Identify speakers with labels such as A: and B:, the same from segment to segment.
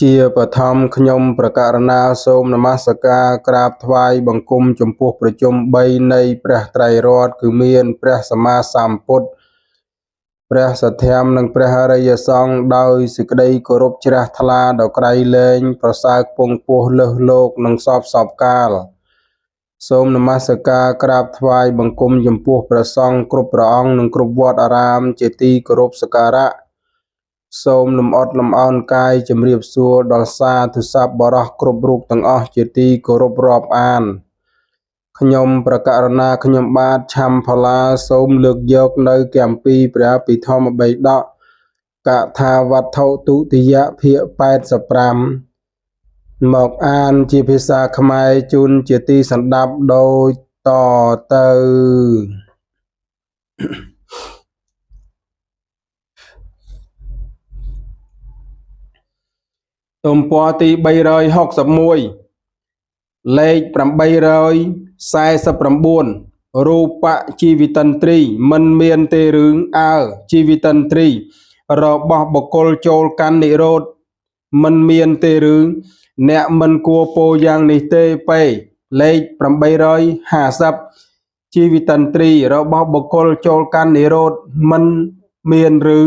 A: ជាបឋមខ្ញុំប្រកាសណាសូមនមស្ការក្រាបថ្វាយបង្គំចំពោះប្រជុំ3នៃព្រះត្រៃរតន៍គឺមានព្រះសម្មាសម្ពុទ្ធព្រះសទ្ធាមនិងព្រះអរិយសង្ឃដោយសេចក្តីគោរពជ្រះថ្លាដល់ក្រៃលែងប្រសើរពងពោះលើសលោកនិងសពកាលសូមនមស្ការក្រាបថ្វាយបង្គំចំពោះព្រះសង្ឃគ្រប់ព្រះអង្គនិងគ្រប់វត្តអារាមជាទីគោរពសក្ការៈសូមលំអត់លំអោនកាយជំរាបសួរដល់សាធុសប្បុរសគ្រប់រូបទាំងអស់ជាទីគោរពរាប់អានខ្ញុំប្រកាសណាខ្ញុំបាទឆាំផល្លាសូមលើកយកនៅគម្ពីរព្រះអភិធម្មបិដកកថាវត្ថុទុតិយភាគ85មកអានជាភាសាខ្មែរជូនជាទីសន្តាប់ដូចតទៅទំព័រទី361លេខ849រូបជីវិតន្ត្រីមិនមានទេរឿងអើជីវិតន្ត្រីរបស់បុគ្គលចូលកាន់និរោធមិនមានទេរឿងអ្នកមិនគួរពោលយ៉ាងនេះទេពេលេខ850ជីវិតន្ត្រីរបស់បុគ្គលចូលកាន់និរោធមិនមានឬ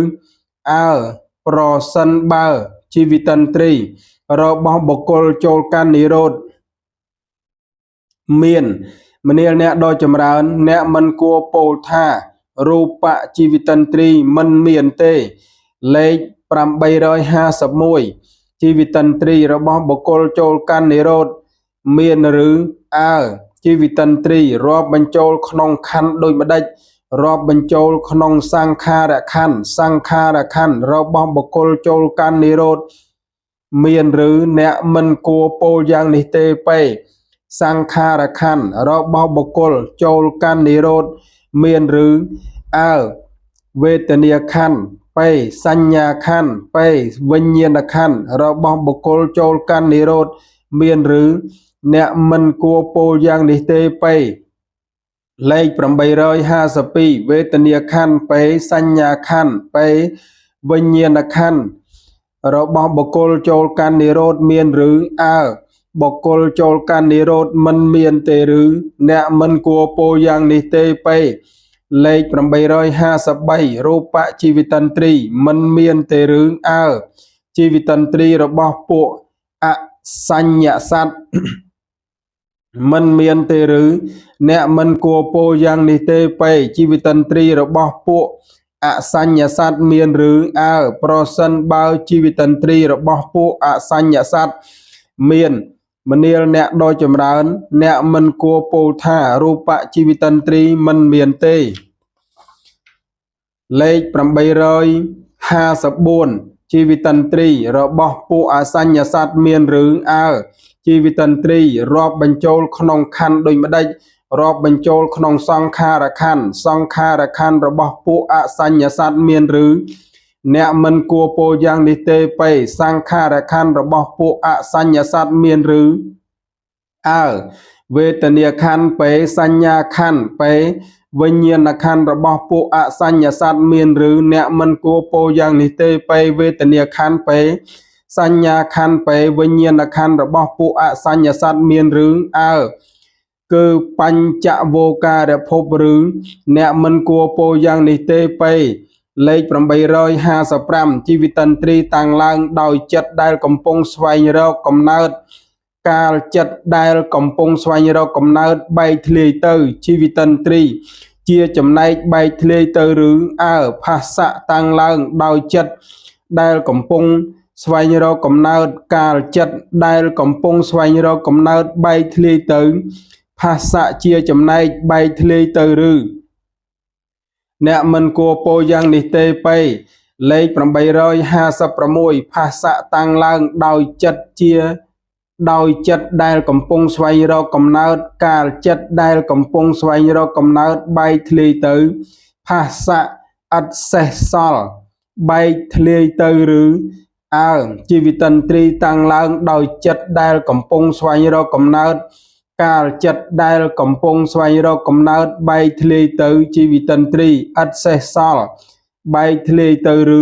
A: អើប្រសិនបើជីវិតន្ត្រីរបស់បុគ្គលចូលកាន់និរោធមានមនាលអ្នកដ៏ចម្រើនអ្នកមិនគួរពោលថារូបជីវិតន្ត្រីមិនមានទេលេខ851ជីវិតន្ត្រីរបស់បុគ្គលចូលកាន់និរោធមានឬអើជីវិតន្ត្រីរាប់បញ្ចូលក្នុងខណ្ឌដូចម្ដេចរាប់បញ្ចូលក្នុងសង្ខារខណ្ឌរបស់បុគ្គលចូលកាន់និរោធមានឬអ្នកមិនគួរពោលយ៉ាងនេះទេពេសង្ខារខណ្ឌរបស់បុគ្គលចូលកាន់និរោធមានឬអើវេទនាខណ្ឌពេសញ្ញាខណ្ឌពេវិញ្ញាណខណ្ឌរបស់បុគ្គលចូលកាន់និរោធមានឬអ្នកមិនគួរពោលយ៉ាងនេះទេពេលេខ852វេទនាខណ្ឌពេសញ្ញាខណ្ឌពេវិញ្ញាណខណ្ឌរបស់បុគ្គលចូលកាន់និរោធមានឬអើបុគ្គលចូលកាន់និរោធមិនមានទេឬអ្នកមិនគួរពោលយ៉ាងនេះទេពេលេខ853រូបជីវិតន្ត្រីមិនមានទេឬអើជីវិតន្ត្រីរបស់ពួកអសញ្ញសត្វមិនមានទេឬអ្នកមិនគួរពោលយ៉ាងនេះទេពេជីវិតន្ត្រីរបស់ពួកអសញ្ញសត្វមានឬអើប្រសិនបើជីវិតន្ត្រីរបស់ពួកអសញ្ញសត្វមានមនាលអ្នកដ៏ចម្រើនអ្នកមិនគួរពោលថារូបជីវិតន្ត្រីមិនមានទេលេខ854ជីវិតន្ត្រីរបស់ពួកអសញ្ញសត្វមានឬអើជីវិតន្ត្រីរាប់បញ្ចូលក្នុងខណ្ឌដូចម្ដេចរាប់បញ្ចូលក្នុងសង្ខារខណ្ឌរបស់ពួកអសញ្ញសត្វមានឬអ្នកមិនគួរពោលយ៉ាងនេះទេពេសង្ខារខណ្ឌរបស់ពួកអសញ្ញសត្វមានឬអើវេទនាខណ្ឌពេសញ្ញាខណ្ឌពេវិញ្ញាណខណ្ឌរបស់ពួកអសញ្ញសត្វមានឬអ្នកមិនគួរពោលយ៉ាងនេះទេពេវេទនាខណ្ឌពេសញ្ញាខណ្ឌពេវិញ្ញាណខណ្ឌរបស់ពួកអសញ្ញសត្វមានឬអើគឺបញ្ចវោការភពឬអ្នកមិនគួរពោលយ៉ាងនេះទេពេលេខ855ជីវិតន្ត្រីតាំងឡើងដោយចិត្តដែលកំពុងស្វែងរកកំណើតកាលចិត្តដែលកំពុងស្វែងរកកំណើតបែកធ្លាយទៅជីវិតន្ត្រីជាចំណែកបែកធ្លាយទៅឬអើផាសៈតាំងឡើងដោយចិត្តដែលកំពុងស្វែងរកកំណើតកាលចិត្តដែលកំពុងស្វែងរកកំណើតបែកធ្លាយទៅផាសៈជាចំណែកបែកធ្លាយទៅឬអ្នកមិនគួរពោលយ៉ាងនេះទេពេលេខ856ផាសៈតាំងឡើងដោយចិត្តដែលកំពុងស្វែងរកកំណើតកាលចិត្តដែលកំពុងស្វែងរកកំណើតបែកធ្លាយទៅផាសៈឥតសេសសល់បែកធ្លាយទៅឬអើជីវិតន្ត្រីតាំងឡើងដោយចិត្តដែលកំពុងស្វែងរកកំណើតកាលចិត្តដែលកំពុងស្វែងរកកំណើតបែកធ្លាយទៅជីវិតន្ត្រីឥតសេសសល់បែកធ្លាយទៅឬ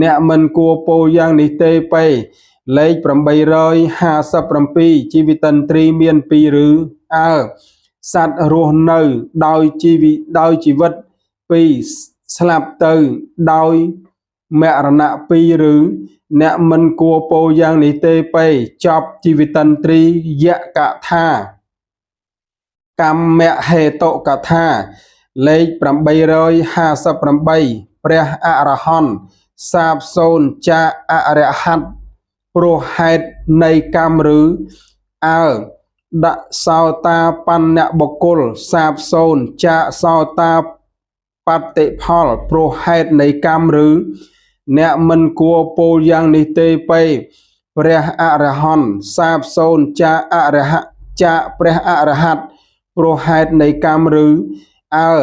A: អ្នកមិនគួរពោលយ៉ាងនេះទេពេ លេខ857ជីវិតន្ត្រីមាន2ឬអើសត្វរស់នៅដោយជីវិត2ស្លាប់ទៅដោយមរណៈ2ឬអ្នកមិនគួរពោលយ៉ាងនេះទេពេចប់ជីវិតន្ត្រីយកថាកម្មហេតុកថាលេខ858ព្រះអរហន្តសាបសូន្យចាអរហត្តព្រោះហេតុនៃកម្មឬអើដាក់សោតាបញ្ញបុគ្គលសាបសូន្យចាសោតាបតិផលព្រោះហេតុនៃកម្មឬអ្នកមិនគួរពោលយ៉ាងនេះទេពេព្រះអរហន្តសាបសូន្យចាអរហត្តចាព្រះអរហត្តព្រោះហេតុនៃកម្មឬអើ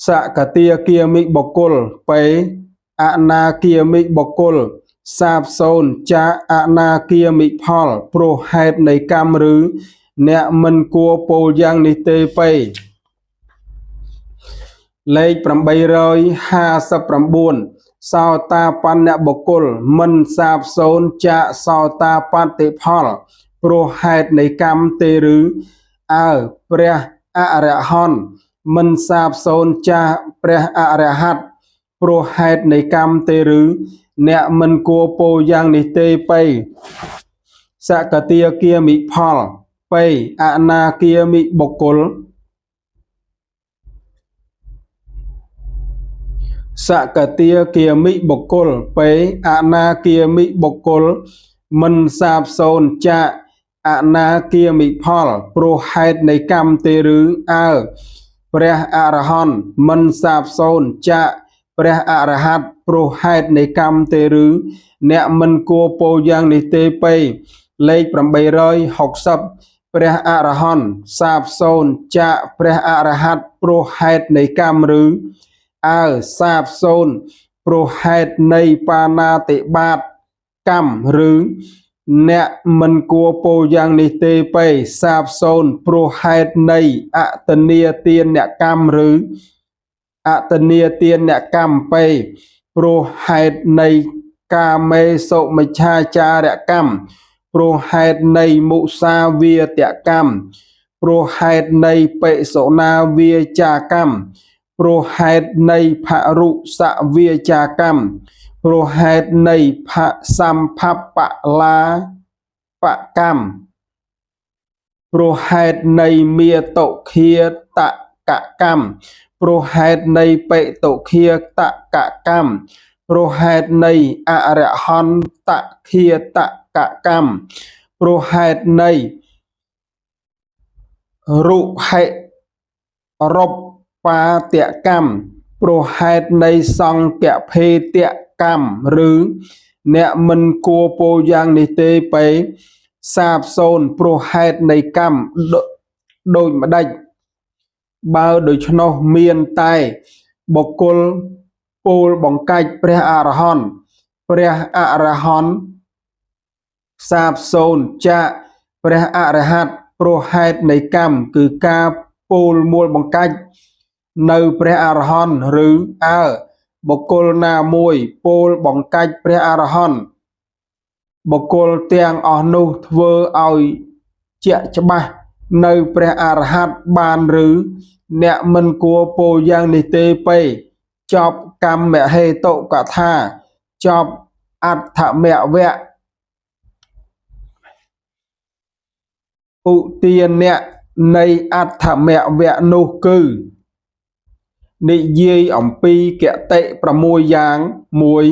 A: សកតាគាមិបុគ្គលពេអនាគាមិបុគ្គលសាបសូន្យចាអនាគាមិផលព្រោះហេតុនៃកម្មឬអ្នកមិនគួរពោលយ៉ាងនេះទេពេលេខ859សោតាបញ្ញបុគ្គលមិនសាបសូន្យចាសោតាបតិផលព្រោះហេតុនៃកម្មទេឬអើព្រះអរហន្តមិនសាបសូន្យចាព្រះអរហត្តព្រោះហេតុនៃកម្មទេឬអ្នកមិនគួរពោលយ៉ាងនេះទេពេសកតាគាមិផលពេអនាគាមិបុគ្គលសកតាគាមិបុគ្គលពេអនាគាមិបុគ្គលមិនសាបសូន្យចាអនាគាមិផលព្រោះហេតុនៃកម្មទេឬអើព្រះអរហន្តមិនសាបសូន្យចាព្រះអរហត្តព្រោះហេតុនៃកម្មទេឬអ្នកមិនគួរពោលយ៉ាងនេះទេពេលេខ860ព្រះអរហន្តសាបសូន្យចាព្រះអរហត្តព្រោះហេតុនៃកម្មឬអើសាបសូន្យព្រោះហេតុនៃបាណាតិបាតកម្មឬអ្នកមិនគួរពោលយ៉ាងនេះទេពេសាបសូន្យព្រោះហេតុនៃអតនីទានកម្មឬអតនីទានកម្មពេព្រោះហេតុនៃកាមេសុមិច្ឆាចារកម្មព្រោះហេតុនៃមុសាវាទកម្មព្រោះហេតុនៃបិសុណាវាចាកម្មព្រោះហេតុនៃភរុសវាចាកម្មព្រោះហេតុនៃភសម្ភបលាបកម្មព្រោះហេតុនៃមាតុខាតកកម្មព្រោះហេតុនៃបេតុខាតកកម្មព្រោះហេតុនៃអរហន្តខាតកកម្មព្រោះហេតុនៃរុហិរុបបាទកម្មព្រោះហេតុនៃសង្កភេទកម្មឬអ្នកមិនគួរពោលយ៉ាងនេះទេពេសាបសូន្យព្រោះហេតុនៃកម្មដូចម្ដេចបើដូច្នោះមានតែបុគ្គលពោលបង្កាច់ព្រះអរហន្តសាបសូន្យចាព្រះអរហត្តព្រោះហេតុនៃកម្មគឺការពោលមួលបង្កាច់នៅព្រះអរហន្តឬអើបុគ្គលណាមួយពោលបង្កាច់ព្រះអរហន្តបុគ្គលទាំងអស់នោះធ្វើឲ្យជាក់ច្បាស់នៅព្រះអរហន្តបានឬអ្នកមិនគួរពោលយ៉ាងនេះទេពេចប់កម្មហេតុកថាចប់អដ្ឋមវៈឧទានៈនៃអដ្ឋមវៈនោះគឺនិយាយអំពីគតិ6យ៉ាង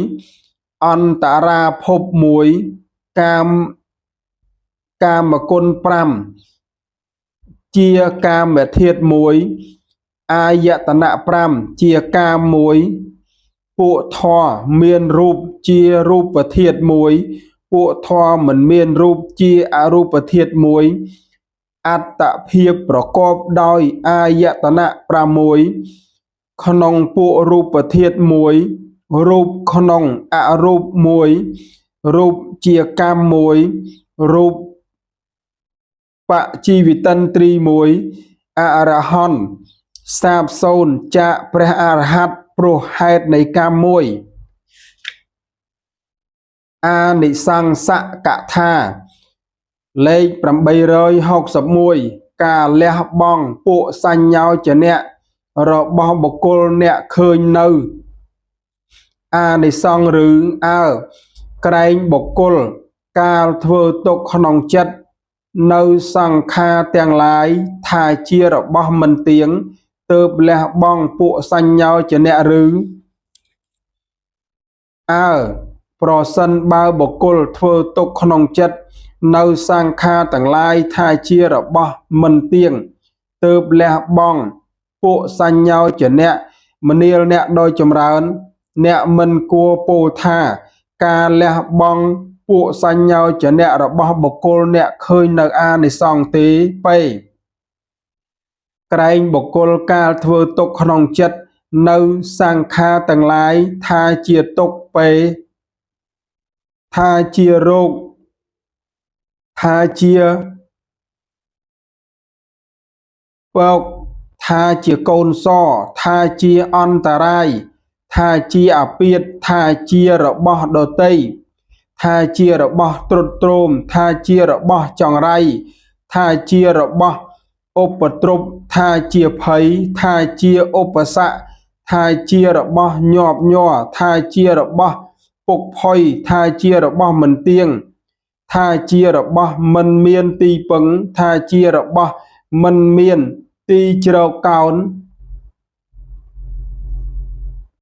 A: 1អន្តរាភព1កាមគុណ5ជាកាមធាតុ1អាយតនៈ5ជាកាម1ពួកធម៌មានរូបជារូបធាតុ1ពួកធម៌មិនមានរូបជាអរូបធាតុ1អត្តភាពប្រកបដោយអាយតនៈ6ក្នុងពួករូបធាតុ1រូបក្នុងអរូប1រូបជាកម្ម1រូបបជីវិតន្ត្រី1អរហន្តសាបសូន្យចាព្រះអរហត្តព្រោះហេតុនៃកម្ម អានិសង្សកថាលេខ861ការលះបង់ពួកសញ្ញោចនៈរបស់បុគ្គលអ្នកឃើញនៅអានិសង្សឬអើក្រែងបុគ្គលកាលធ្វើទុកក្នុងចិត្តនៅសង្ខារទាំងឡាយថាជារបស់មិនទៀងទើបលះបង់ពួកសញ្ញោចនៈឬអើប្រសិនបើបុគ្គលធ្វើទុកក្នុងចិត្តនៅសង្ខារទាំងឡាយថាជារបស់មិនទៀងទើបលះបង់ពួកសញ្ញោចនៈមនាលអ្នកដោយចម្រើនអ្នកមិនគួរពោលថាការលះបង់ពួកសញ្ញោចនៈរបស់បុគ្គលអ្នកឃើញនៅអានិសង្សទេពេក្រែងបុគ្គលកាលធ្វើទុកក្នុងចិត្តនៅសង្ខារទាំងឡាយថាជាទុកពេថាជារោគថាជាពកថាជាកូនសថាជាអន្តរាយថាជាអាពាធថាជារបស់ដតីថាជារបស់ទ្រុឌទ្រោមថាជារបស់ចង្រៃថាជារបស់ឧបទ្រពថាជាភ័យថាជាឧបសគ្គថាជារបស់ញាប់ញ័រថាជារបស់ពុកផុយថាជារបស់មិនទៀងថាជារបស់មិនមានទីពឹងថាជារបស់មិនមានទីជ្រកកោន